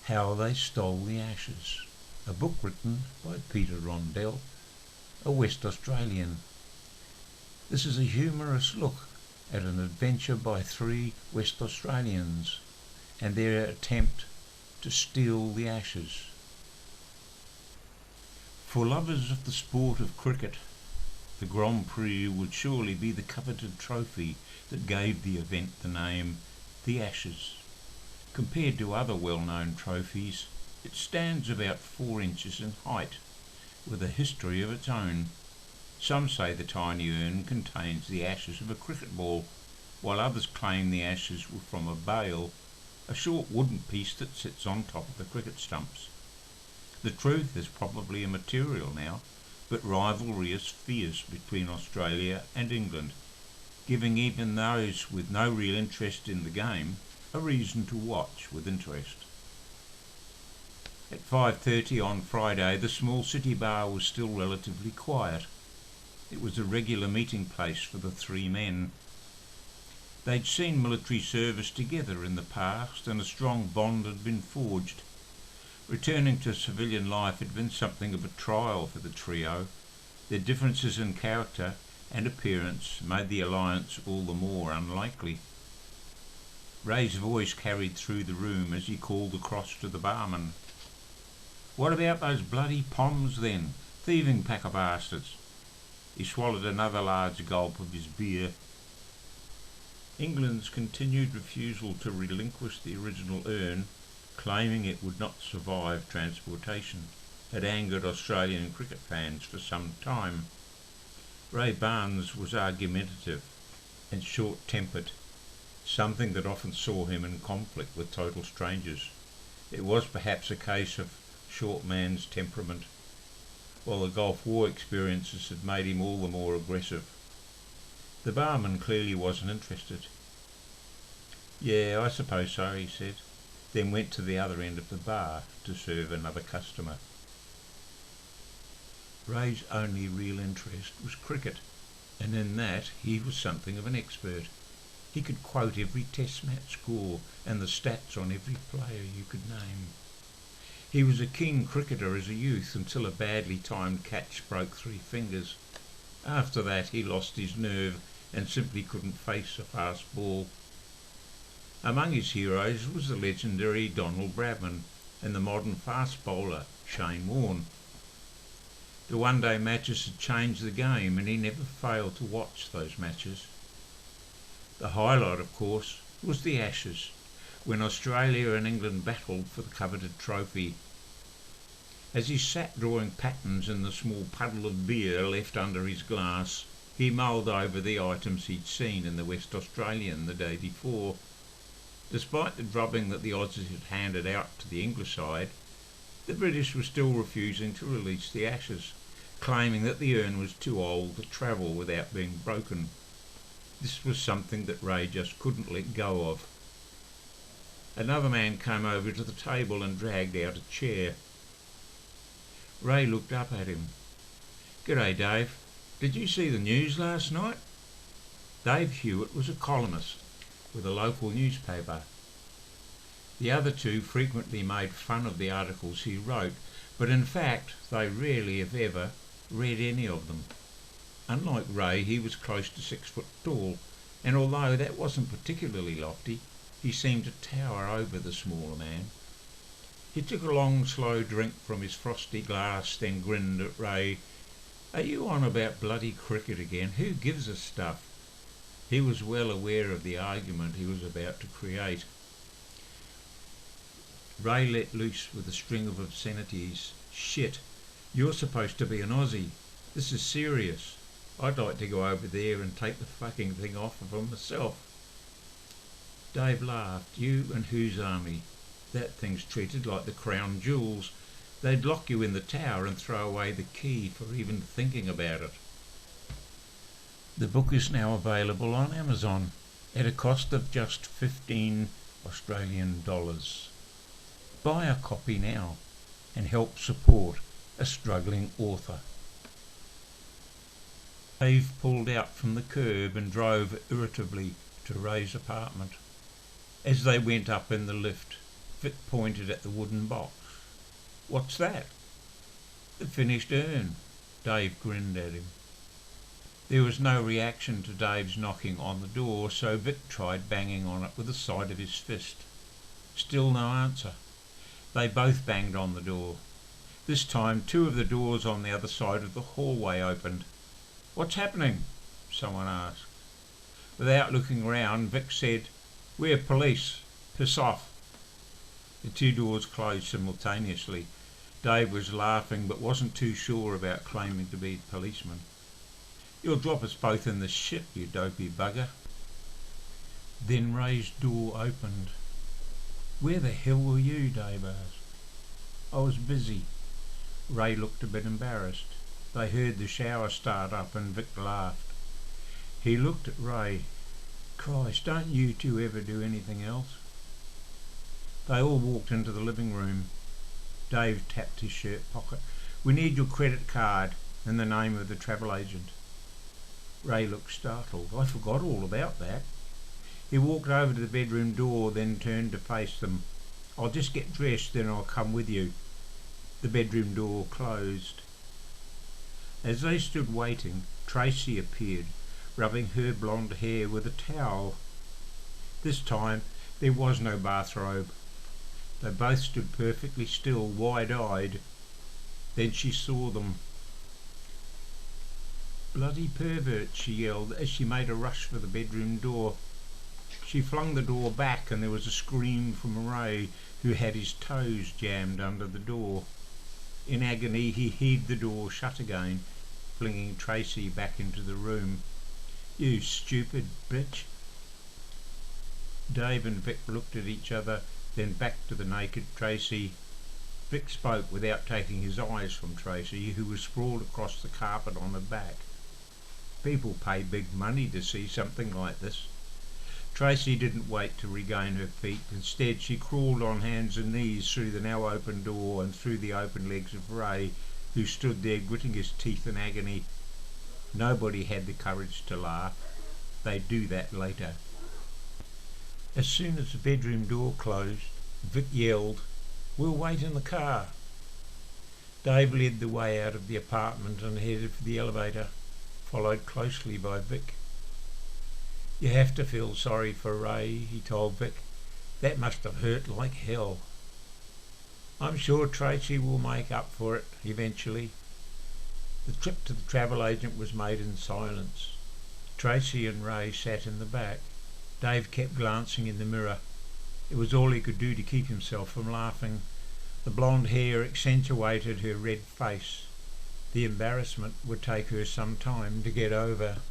How They Stole the Ashes, a book written by Peter Rondell, a West Australian. This is a humorous look at an adventure by three West Australians and their attempt to steal the Ashes. For lovers of the sport of cricket, the Grand Prix would surely be the coveted trophy that gave the event the name the Ashes. Compared to other well-known trophies, it stands about 4 inches in height, with a history of its own. Some say the tiny urn contains the ashes of a cricket ball, while others claim the ashes were from a bail, a short wooden piece that sits on top of the cricket stumps. The truth is probably immaterial now, but rivalry is fierce between Australia and England, giving even those with no real interest in the game a reason to watch with interest. At 5:30 on Friday, the small city bar was still relatively quiet. It was a regular meeting place for the three men. They'd seen military service together in the past, and a strong bond had been forged. Returning to civilian life had been something of a trial for the trio. Their differences in character and appearance made the alliance all the more unlikely. Ray's voice carried through the room as he called across to the barman. "What about those bloody Poms then? Thieving pack of bastards." He swallowed another large gulp of his beer. England's continued refusal to relinquish the original urn, claiming it would not survive transportation, had angered Australian cricket fans for some time. Ray Barnes was argumentative and short-tempered, something that often saw him in conflict with total strangers. It was perhaps a case of short man's temperament, while the Gulf War experiences had made him all the more aggressive. The barman clearly wasn't interested. "Yeah, I suppose so," he said, then went to the other end of the bar to serve another customer. Ray's only real interest was cricket, and in that he was something of an expert. He could quote every test match score and the stats on every player you could name. He was a keen cricketer as a youth until a badly timed catch broke 3 fingers. After that he lost his nerve and simply couldn't face a fast ball. Among his heroes was the legendary Donald Bradman and the modern fast bowler Shane Warne. The one-day matches had changed the game, and he never failed to watch those matches. The highlight, of course, was the Ashes, when Australia and England battled for the coveted trophy. As he sat drawing patterns in the small puddle of beer left under his glass, he mulled over the items he'd seen in the West Australian the day before. Despite the drubbing that the Aussies had handed out to the English side, the British were still refusing to release the Ashes, claiming that the urn was too old to travel without being broken. This was something that Ray just couldn't let go of. Another man came over to the table and dragged out a chair. Ray looked up at him. "G'day, Dave. Did you see the news last night?" Dave Hewitt was a columnist with a local newspaper. The other two frequently made fun of the articles he wrote, but in fact they rarely, if ever, read any of them. Unlike Ray, he was close to 6 foot tall, and although that wasn't particularly lofty, he seemed to tower over the smaller man. He took a long, slow drink from his frosty glass, then grinned at Ray. "Are you on about bloody cricket again? Who gives a stuff?" He was well aware of the argument he was about to create. Ray let loose with a string of obscenities. "Shit, you're supposed to be an Aussie. This is serious. I'd like to go over there and take the fucking thing off of him myself." Dave laughed. "You and whose army? That thing's treated like the crown jewels. They'd lock you in the tower and throw away the key for even thinking about it." The book is now available on Amazon at a cost of just 15 Australian dollars. Buy a copy now and help support a struggling author. Dave pulled out from the curb and drove irritably to Ray's apartment. As they went up in the lift, Vic pointed at the wooden box. "What's that?" "The finished urn." Dave grinned at him. There was no reaction to Dave's knocking on the door, so Vic tried banging on it with the side of his fist. Still no answer. They both banged on the door. This time 2 of the doors on the other side of the hallway opened. "What's happening?" someone asked. Without looking round, Vic said, "We're police. Piss off." The 2 doors closed simultaneously. Dave was laughing but wasn't too sure about claiming to be a policeman. "You'll drop us both in the shit, you dopey bugger." Then Ray's door opened. "Where the hell were you?" Dave asked. "I was busy." Ray looked a bit embarrassed. They heard the shower start up and Vic laughed. He looked at Ray. "Christ, don't you 2 ever do anything else?" They all walked into the living room. Dave tapped his shirt pocket. "We need your credit card and the name of the travel agent." Ray looked startled. "I forgot all about that." He walked over to the bedroom door, then turned to face them. "I'll just get dressed, then I'll come with you." The bedroom door closed. As they stood waiting, Tracy appeared, rubbing her blonde hair with a towel. This time there was no bathrobe. They both stood perfectly still, wide-eyed. Then she saw them. "Bloody pervert," she yelled as she made a rush for the bedroom door. She flung the door back and there was a scream from Ray, who had his toes jammed under the door. In agony he heaved the door shut again, flinging Tracy back into the room. "You stupid bitch." Dave and Vic looked at each other, then back to the naked Tracy. Vic spoke without taking his eyes from Tracy, who was sprawled across the carpet on her back. "People pay big money to see something like this." Tracy didn't wait to regain her feet. Instead, she crawled on hands and knees through the now open door and through the open legs of Ray, who stood there gritting his teeth in agony. Nobody had the courage to laugh. They'd do that later. As soon as the bedroom door closed, Vic yelled, "We'll wait in the car." Dave led the way out of the apartment and headed for the elevator, followed closely by Vic. "You have to feel sorry for Ray," he told Vic. "That must have hurt like hell." "I'm sure Tracy will make up for it eventually." The trip to the travel agent was made in silence. Tracy and Ray sat in the back. Dave kept glancing in the mirror. It was all he could do to keep himself from laughing. The blonde hair accentuated her red face. The embarrassment would take her some time to get over.